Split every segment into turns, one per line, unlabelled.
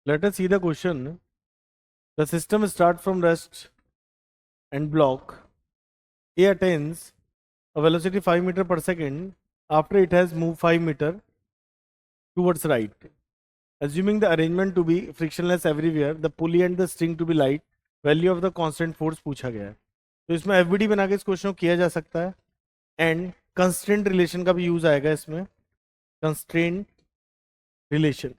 Let us see the question. The system starts from rest and block. A attains a velocity 5 meter per second after it has moved 5 meter towards right. Assuming the arrangement to be frictionless everywhere, the pulley and the string to be light, value of the constant force पूछा गया है. तो इसमें FBD बना के इस question को किया जा सकता है एंड कंस्ट्रेंट रिलेशन का भी यूज आएगा इसमें. कंस्ट्रेंट रिलेशन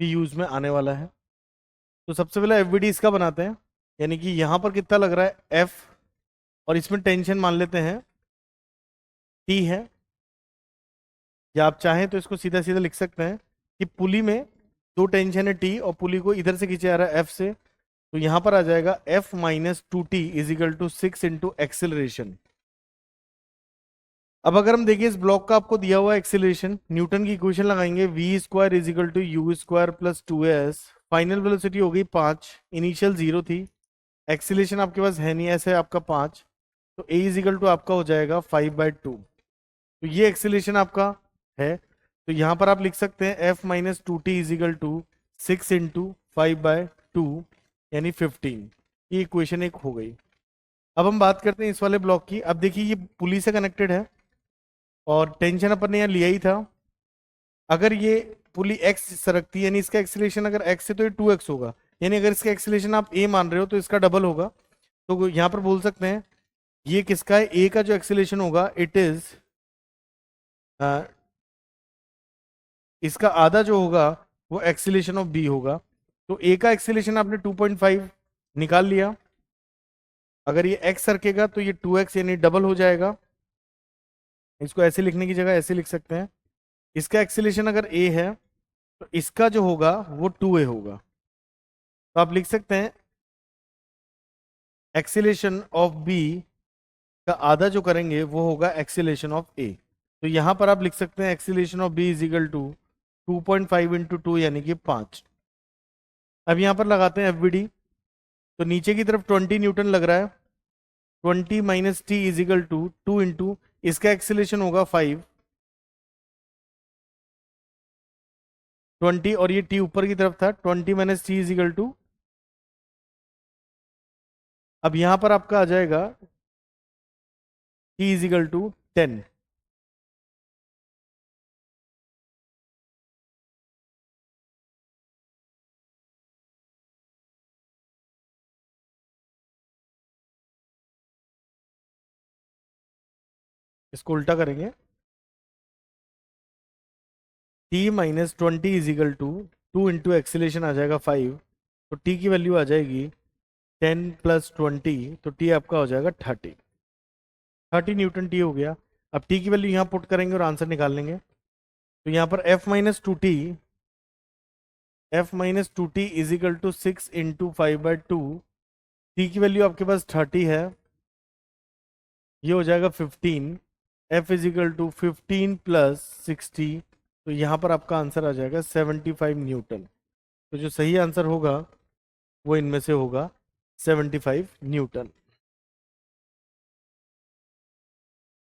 भी यूज में आने वाला है. तो सबसे पहले FBD इसका बनाते हैं, यानी कि यहां पर कितना लग रहा है F और इसमें टेंशन मान लेते हैं T है, या आप चाहें तो इसको सीधा सीधा लिख सकते हैं कि पुली में दो टेंशन है T और पुली को इधर से खींचा जा रहा है F से. तो यहां पर आ जाएगा F minus 2T is equal to 6 into acceleration. अब अगर हम देखिए इस ब्लॉक का आपको दिया हुआ एक्सेलरेशन, न्यूटन की इक्वेशन लगाएंगे v square is equal to u square plus 2s. Final velocity हो गई 5, इनिशियल 0 थी, एक्सेलरेशन आपके पास है नहीं, ऐसे आपका 5, तो a इज इक्वल टू आपका हो जाएगा 5/2. तो ये एक्सेलरेशन आपका है. तो यहां पर आप लिख सकते हैं f minus 2t is equal to 6 into 5/2 यानी 15. ये इक्वेशन एक हो गई. अब हम बात करते हैं इस वाले ब्लॉक की. अब देखिए ये पुली से कनेक्टेड है और टेंशन अपन ने यहाँ लिया ही था. अगर ये पुली x सरकती है, यानी इसका एक्सीलरेशन अगर x है तो ये 2x होगा, यानी अगर इसका एक्सीलरेशन आप a मान रहे हो तो इसका डबल होगा. तो यहाँ पर बोल सकते हैं ये किसका है, a का जो एक्सीलरेशन होगा इट इज इसका आधा जो होगा वो एक्सीलरेशन ऑफ b होगा. तो a का एक्सीलरेशन आपने 2.5 निकाल लिया. अगर ये x सरकेगा तो ये 2x यानी डबल हो जाएगा. इसको ऐसे लिखने की जगह ऐसे लिख सकते हैं. इसका एक्सीलरेशन अगर a है तो इसका जो होगा वो 2a होगा. तो आप लिख सकते हैं एक्सीलरेशन ऑफ b का आधा जो करेंगे वो होगा एक्सीलरेशन ऑफ a. तो यहां पर आप लिख सकते हैं acceleration of b is equal to 2.5 into 2 यानी कि 5. अब यहां पर लगाते हैं FBD. तो नीचे की तरफ 20 न्यूटन लग रहा है. 20 minus T is equal to 2 into इसका एक्सीलरेशन होगा 5, 20 और ये टी ऊपर की तरफ था, 20 minus T is equal to. अब यहां पर आपका आ जाएगा टी इज इक्वल टू 10. इसको उल्टा करेंगे. T minus 20 is equal to 2 into acceleration आ जाएगा 5, तो टी की वैल्यू आ जाएगी 10 प्लस 20, तो टी आपका हो जाएगा 30 न्यूटन टी हो गया. अब टी की वैल्यू यहाँ पुट करेंगे और आंसर निकाल लेंगे. तो यहाँ पर f minus 2t is equal to 6 into 5/2. T की वैल्यू आपके पास 30 है, ये हो जाएगा 15. f is equal to 15 plus 60, तो यहाँ पर आपका आंसर आ जाएगा 75 न्यूटन. तो जो सही आंसर होगा वो इनमें से होगा 75 न्यूटन.